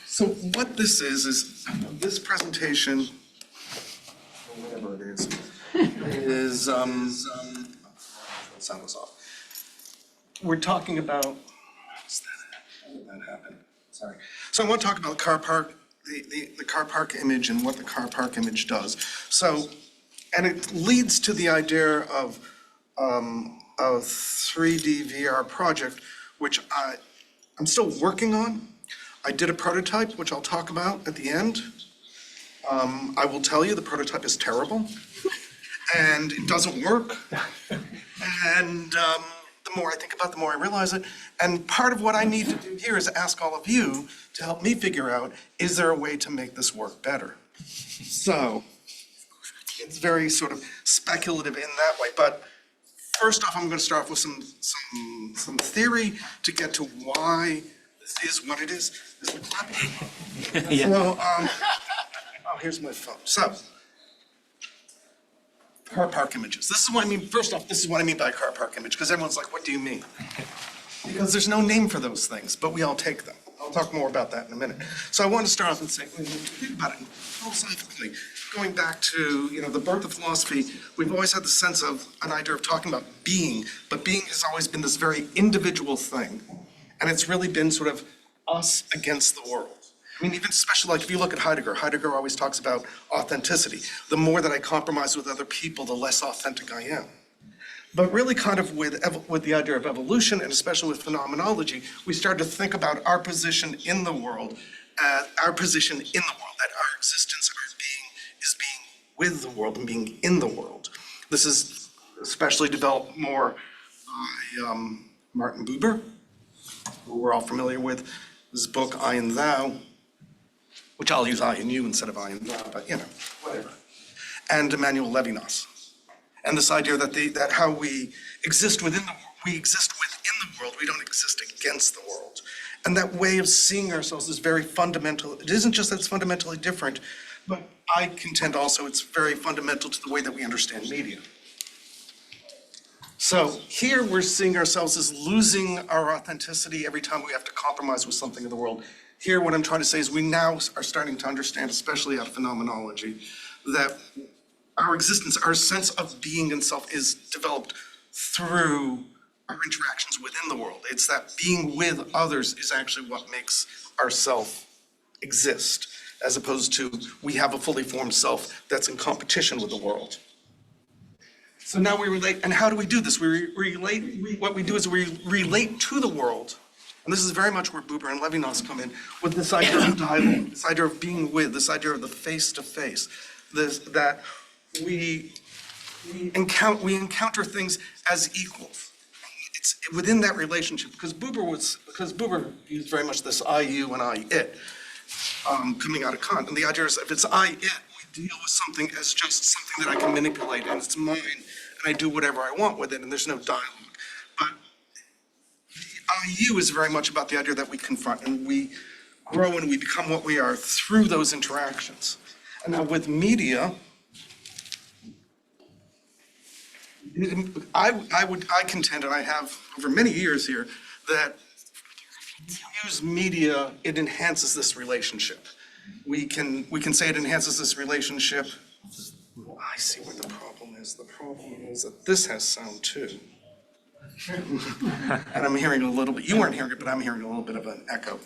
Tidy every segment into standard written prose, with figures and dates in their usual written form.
So what this is this presentation, or whatever it is sound was off. We're talking about, how did that happen? Sorry. So I want to talk about car park, the car park image and what the car park image does. So, and it leads to the idea of a 3D VR project, which I'm still working on. I did a prototype, which I'll talk about at the end. I will tell you the prototype is terrible and it doesn't work. And the more I think about it, the more I realize it. And part of what I need to do here is ask all of you to help me figure out, is there a way to make this work better? So it's very sort of speculative in that way. But first off, I'm going to start off with some theory to get to why this is what it is. Is it clapping? Yeah. So, oh, here's my phone. So, car park images. This is what I mean. First off, this is what I mean by car park image, because everyone's like, what do you mean? Because there's no name for those things, but we all take them. I'll talk more about that in a minute. So I want to start off and say, when you think about it philosophically, going back to, the birth of philosophy, we've always had the sense of an idea of talking about being, but being has always been this very individual thing. And it's really been sort of us against the world. I mean, even especially like if you look at Heidegger always talks about authenticity. The more that I compromise with other people, the less authentic I am. But really kind of with the idea of evolution, and especially with phenomenology, we started to think about our position in the world, that our existence, our being, is being with the world and being in the world. This is especially developed more by Martin Buber, who we're all familiar with, his book, I and Thou, which I'll use I and you instead of I and thou, but whatever. And Emmanuel Levinas. And this idea that how we exist within the world, we exist within the world, we don't exist against the world. And that way of seeing ourselves is very fundamental. It isn't just that it's fundamentally different, but I contend also it's very fundamental to the way that we understand media. So here we're seeing ourselves as losing our authenticity every time we have to compromise with something in the world. Here, what I'm trying to say is we now are starting to understand, especially out of phenomenology, that our existence, our sense of being and self is developed through our interactions within the world. It's that being with others is actually what makes our self exist, as opposed to we have a fully formed self that's in competition with the world. So now we relate, and how do we do this? What we do is we relate to the world. And this is very much where Buber and Levinas come in, with this idea of dialogue, this idea of being with, this idea of the face-to-face, that we encounter things as equals. It's within that relationship, because Buber used very much this I, you, and I, it, coming out of Kant. And the idea is if it's I, it, we deal with something as just something that I can manipulate, and it's mine, and I do whatever I want with it, and there's no dialogue. But IU is very much about the idea that we confront and we grow and we become what we are through those interactions. And now with media, I contend, and I have over many years here, that use media, it enhances this relationship. We can say it enhances this relationship. I see what the problem is. The problem is that this has sound too. And I'm hearing a little bit, you weren't hearing it, but I'm hearing a little bit of an echo.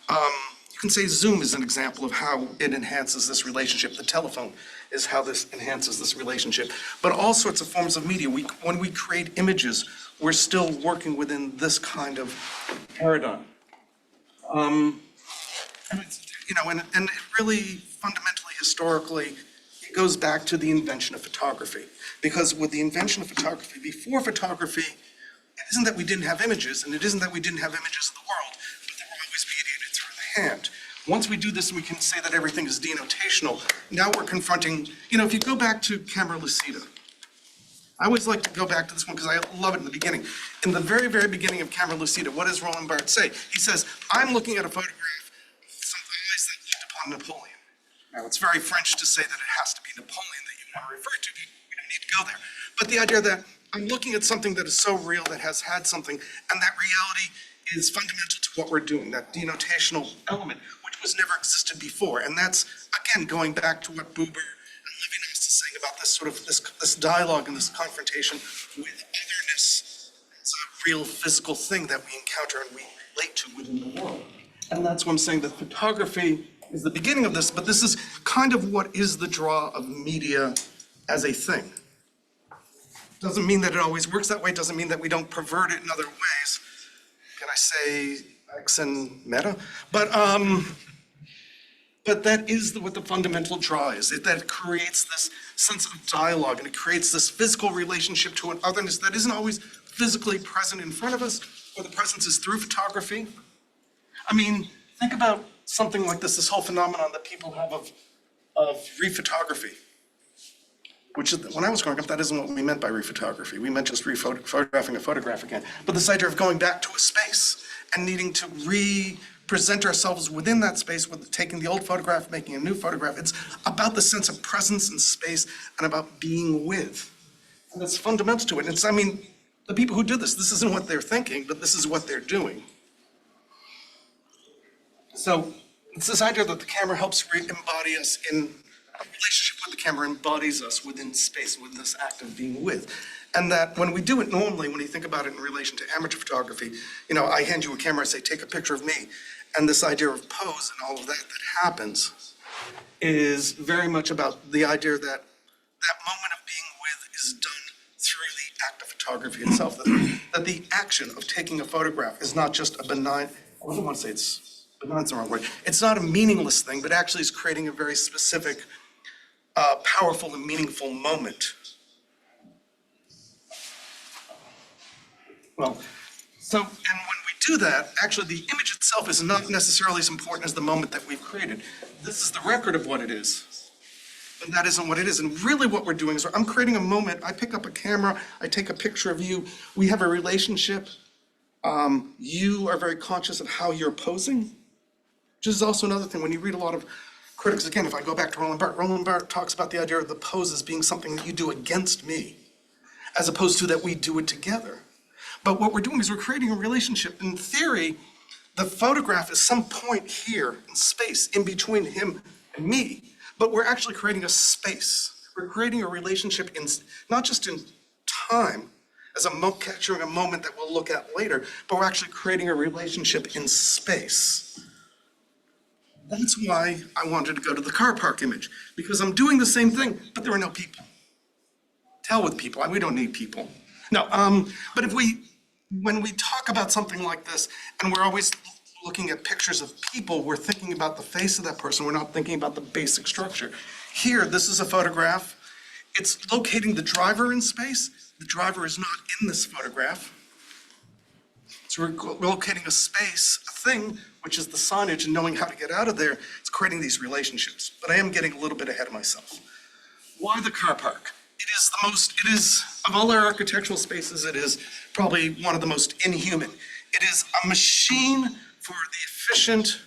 You can say Zoom is an example of how it enhances this relationship. The telephone is how this enhances this relationship. But all sorts of forms of media, when we create images, we're still working within this kind of paradigm. And it really fundamentally, historically, it goes back to the invention of photography. Because with the invention of photography, before photography, it isn't that we didn't have images, and it isn't that we didn't have images of the world, but they were always mediated through the hand. Once we do this, we can say that everything is denotational. Now we're confronting, if you go back to camera lucida, I always like to go back to this one because I love it in the beginning. In the very, very beginning of camera lucida, what does Roland Barthes say? He says, I'm looking at a photograph of some eyes that looked upon Napoleon. Now, it's very French to say that it has to be Napoleon that you want to refer to. We don't need to go there. But the idea that I'm looking at something that is so real, that has had something, and that reality is fundamental to what we're doing, that denotational element, which was never existed before. And that's, again, going back to what Buber and Levinas is saying about this sort of this dialogue and this confrontation with otherness. It's a real physical thing that we encounter and we relate to within the world. And that's why I'm saying that photography is the beginning of this, but this is kind of what is the draw of media as a thing. Doesn't mean that it always works that way, doesn't mean that we don't pervert it in other ways. Can I say X and meta? But that is what the fundamental draw is, that it creates this sense of dialogue and it creates this physical relationship to an otherness that isn't always physically present in front of us, or the presence is through photography. I mean, think about something like this whole phenomenon that people have of rephotography. Which is, when I was growing up, that isn't what we meant by rephotography. We meant just photographing a photograph again. But this idea of going back to a space and needing to represent ourselves within that space with taking the old photograph, making a new photograph. It's about the sense of presence in space and about being with. And that's fundamental to it. And it's, I mean, the people who do this isn't what they're thinking, but this is what they're doing. So it's this idea that the camera helps embody us in a relationship with the camera, embodies us within space, with this act of being with. And that when we do it normally, when you think about it in relation to amateur photography, you know, I hand you a camera, I say, take a picture of me. And this idea of pose and all of that happens is very much about the idea that that moment of being with is done through the act of photography itself. That the action of taking a photograph is not just a benign, I don't want to say it's benign's the wrong word. It's not a meaningless thing, but actually is creating a very specific, powerful and meaningful moment. Well, so, and when we do that, actually the image itself is not necessarily as important as the moment that we've created. This is the record of what it is, but that isn't what it is. And really what we're doing is I'm creating a moment, I pick up a camera, I take a picture of you, we have a relationship, you are very conscious of how you're posing, which is also another thing when you read a lot of critics, again, if I go back to Roland Barthes talks about the idea of the pose as being something that you do against me, as opposed to that we do it together. But what we're doing is we're creating a relationship. In theory, the photograph is some point here in space in between him and me, but we're actually creating a space. We're creating a relationship in not just in time, as capturing a moment that we'll look at later, but we're actually creating a relationship in space. That's why I wanted to go to the car park image, because I'm doing the same thing, but there are no people. To hell with people, we don't need people. No, but when we talk about something like this, and we're always looking at pictures of people, we're thinking about the face of that person, we're not thinking about the basic structure. Here, this is a photograph. It's locating the driver in space. The driver is not in this photograph. So we're locating a space, a thing, which is the signage, and knowing how to get out of there. It's creating these relationships. But I am getting a little bit ahead of myself. Why the car park? It is, of all our architectural spaces, it is probably one of the most inhuman. It is a machine for the efficient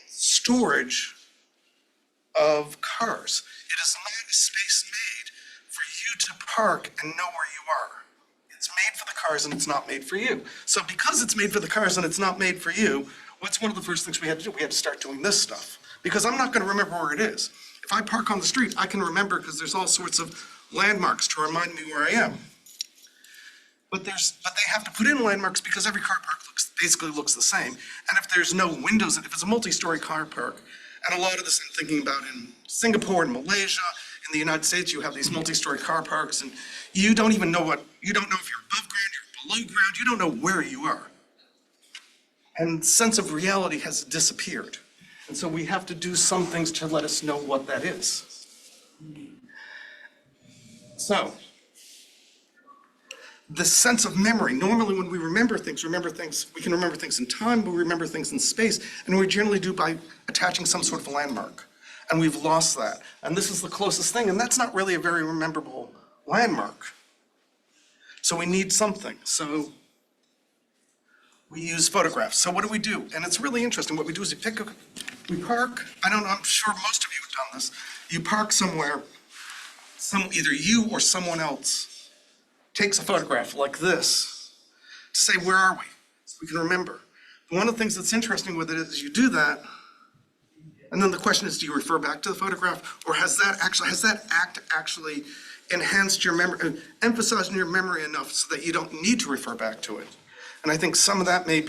storage of cars. It is not a space made for you to park and know where you are. It's made for the cars and it's not made for you. So because it's made for the cars and it's not made for you, what's one of the first things we had to do? We had to start doing this stuff. Because I'm not going to remember where it is. If I park on the street, I can remember because there's all sorts of landmarks to remind me where I am. But they have to put in landmarks because every car park basically looks the same. And if there's no windows, if it's a multi-story car park, and a lot of this I'm thinking about in Singapore and Malaysia, in the United States, you have these multi-story car parks, and you don't even know you don't know if you're above ground, you're below ground, you don't know where you are. And sense of reality has disappeared. And so we have to do some things to let us know what that is. So, the sense of memory. Normally when we remember things, we can remember things in time, but we remember things in space, and we generally do by attaching some sort of landmark. And we've lost that. And this is the closest thing, and that's not really a very memorable landmark. So we need something. So we use photographs. So what do? And it's really interesting. What we do is we park, I'm sure most of you have done this. You park somewhere, either you or someone else takes a photograph like this to say, where are we? So we can remember. One of the things that's interesting with it is you do that, and then the question is, do you refer back to the photograph, or has that act actually enhanced your memory, emphasized in your memory enough so that you don't need to refer back to it? And I think some of that may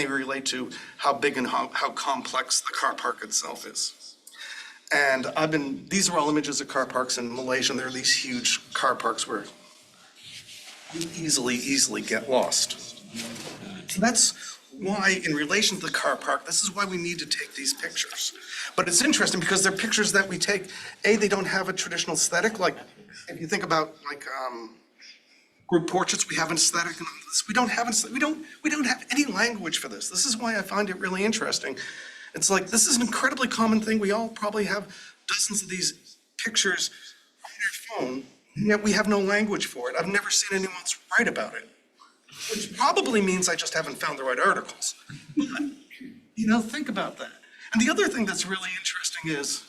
relate to how big and how complex the car park itself is. And these are all images of car parks in Malaysia, and there are these huge car parks where you easily get lost. So that's why, in relation to the car park, this is why we need to take these pictures. But it's interesting because they're pictures that we take, they don't have a traditional aesthetic, like if you think about group portraits, we have an aesthetic and all this. We don't have any language for this. This is why I find it really interesting. It's like, this is an incredibly common thing. We all probably have dozens of these pictures on our phone, and yet we have no language for it. I've never seen anyone else write about it, which probably means I just haven't found the right articles. But, think about that. And the other thing that's really interesting is,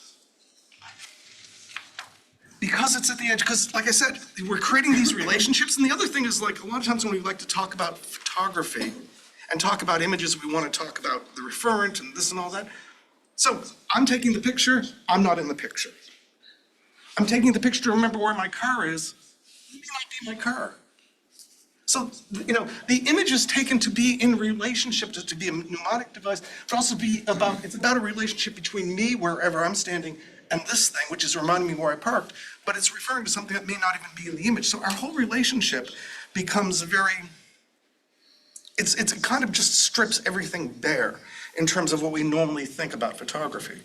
because it's at the edge, because like I said, we're creating these relationships, and the other thing is, like, a lot of times when we like to talk about photography and talk about images, we want to talk about the referent and this and all that. So I'm taking the picture, I'm not in the picture. I'm taking the picture to remember where my car is, it may not be my car. So, the image is taken to be in relationship, to be a mnemonic device, but also it's about a relationship between me, wherever I'm standing, and this thing, which is reminding me where I parked, but it's referring to something that may not even be in the image. So our whole relationship becomes it kind of just strips everything bare in terms of what we normally think about photography.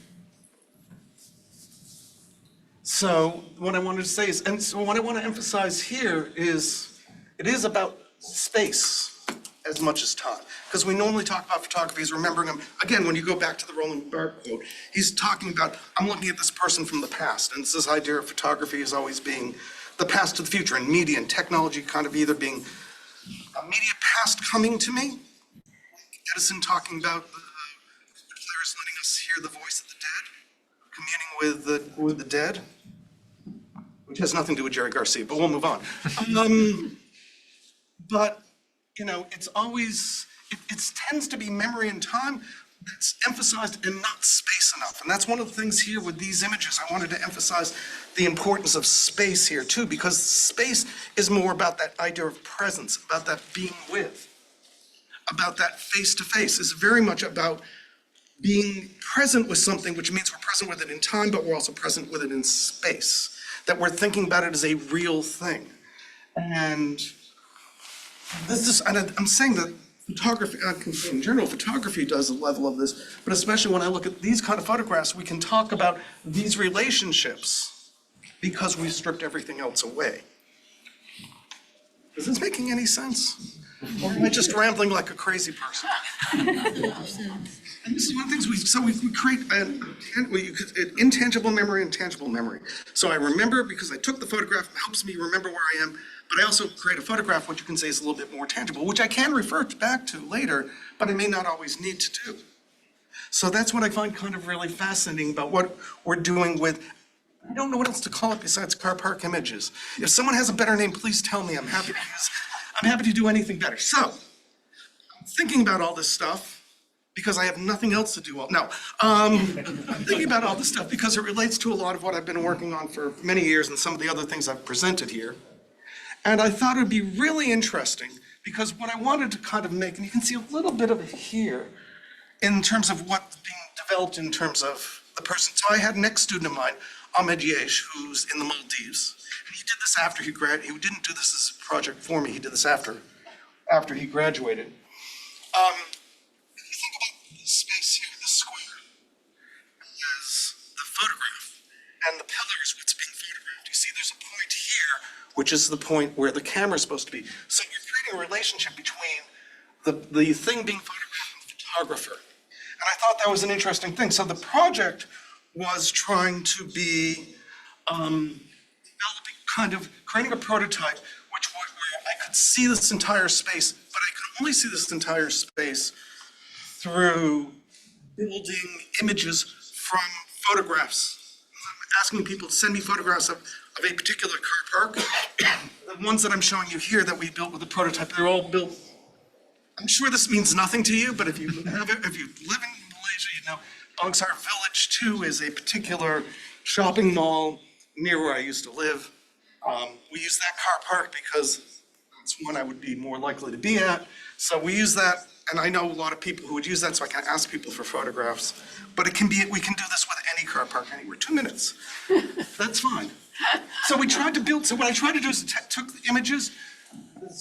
So what I wanted to say is, and so what I want to emphasize here is, it is about space as much as time. Because we normally talk about photography as remembering them. Again, when you go back to the Roland Barthes quote, he's talking about, I'm looking at this person from the past. And it's this idea of photography as always being the past to the future, and media and technology kind of either being a media past coming to me, Edison talking about the players letting us hear the voice of the dead, communing with the dead, which has nothing to do with Jerry Garcia, but we'll move on. But, it's always, it tends to be memory and time that's emphasized and not space enough. And that's one of the things here with these images. I wanted to emphasize the importance of space here too, because space is more about that idea of presence, about that being with, about that face-to-face. It's very much about being present with something, which means we're present with it in time, but we're also present with it in space, that we're thinking about it as a real thing. And I'm saying that photography, in general, photography does a level of this, but especially when I look at these kind of photographs, we can talk about these relationships because we stripped everything else away. Is this making any sense? Or am I just rambling like a crazy person? And this is one of the things we create an intangible memory and tangible memory. So I remember because I took the photograph, it helps me remember where I am, but I also create a photograph, which you can say is a little bit more tangible, which I can refer back to later, but I may not always need to do. So that's what I find kind of really fascinating about what we're doing with, I don't know what else to call it besides car park images. If someone has a better name, please tell me. I'm happy to do anything better. So, I'm thinking about all this stuff because I have nothing else to do. I'm thinking about all this stuff because it relates to a lot of what I've been working on for many years and some of the other things I've presented here. And I thought it would be really interesting because what I wanted to kind of make, and you can see a little bit of it here, in terms of what's being developed in terms of the person. So I had an ex-student of mine, Ahmed Yesh, who's in the Maldives. And he did this after he graduated. He didn't do this as a project for me. He did this after he graduated. If you think about this space here, this square, is the photograph, and the pillar is what's being photographed. You see there's a point here, which is the point where the camera is supposed to be. So you're creating a relationship between the thing being photographed and the photographer. And I thought that was an interesting thing. So the project was trying to be developing, kind of creating a prototype where I could see this entire space, but I could only see this entire space through building images from photographs. I'm asking people to send me photographs of a particular car park. The ones that I'm showing you here that we built with the prototype, they're all built I'm sure this means nothing to you, but if you live in Malaysia, you know Bangsar Village 2 is a particular shopping mall near where I used to live. We use that car park because it's one I would be more likely to be at. So we use that, and I know a lot of people who would use that, so I can ask people for photographs. But we can do this with any car park anywhere, 2 minutes. That's fine. So what I tried to do is took the images,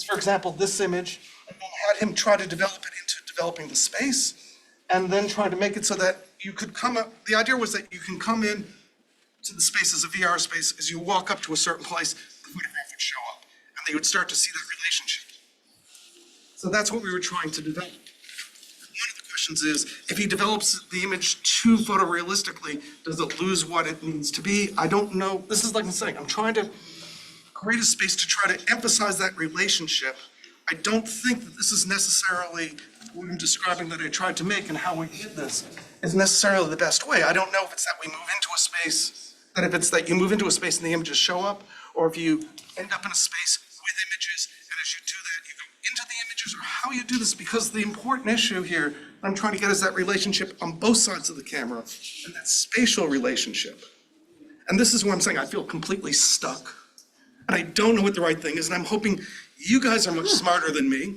for example, this image, and then had him try to develop it into developing the space, and then try to make it so that you could come up, the idea was that you can come in to the space as a VR space, as you walk up to a certain place, the photograph would show up, and they would start to see that relationship. So that's what we were trying to develop. One of the questions is, if he develops the image too photorealistically, does it lose what it needs to be? I don't know. This is like I'm saying, I'm trying to create a space to try to emphasize that relationship. I don't think that this is necessarily what I'm describing that I tried to make and how we did this is necessarily the best way. I don't know if it's that we move into a space, that if it's that you move into a space and the images show up, or if you end up in a space with images, and as you do that, you go into the images, or how you do this, because the important issue here I'm trying to get is that relationship on both sides of the camera, and that spatial relationship. And this is where I'm saying I feel completely stuck, and I don't know what the right thing is, and I'm hoping you guys are much smarter than me.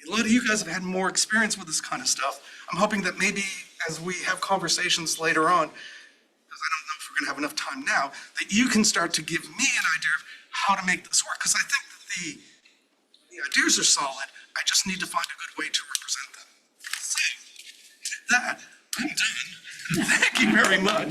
A lot of you guys have had more experience with this kind of stuff. I'm hoping that maybe as we have conversations later on, because I don't know if we're gonna have enough time now, that you can start to give me an idea of how to make this work, because I think that the ideas are solid. I just need to find a good way to represent them. So, with that, I'm done. Thank you very much.